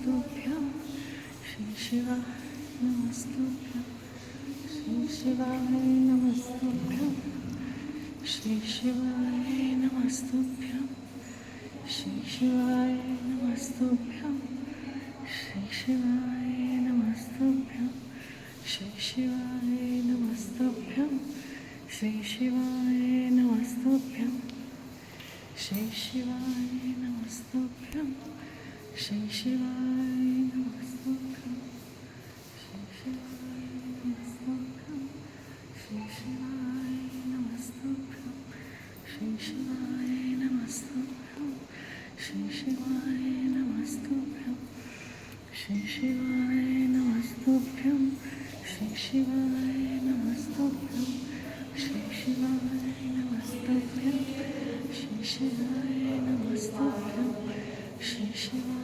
नमस्तुभ्यं श्री शिवाय नमस्तुभ्यं श्री शिवाय नमस्तुभ्यं श्री शिवाय नमस्तुभ्यं श्री शिवाय नमस्तुभ्यं श्री शिवाय नमस्तुभ्यं श्री शिवाय नमस्तुभ्यं श्री शिवाय नमस्तुभ्यं श्री शिवाय नमस्तुभ्यं श्री शिवाय नमस्तुभ्यं श्री शिवाय नमस्तुभ्यं श्री शिवाय नमस्तुभ्यं श्री शिवाय नमस्तुभ्यं श्री शिवाय नमस्तुभ्यं श्री शिवाय नमस्तुभ्यं श्री शिवाय नमस्तुभ्यं श्री शिवाय नमस्तुभ्यं श्री शिवाय नमस्तुभ्यं श्री शिवाय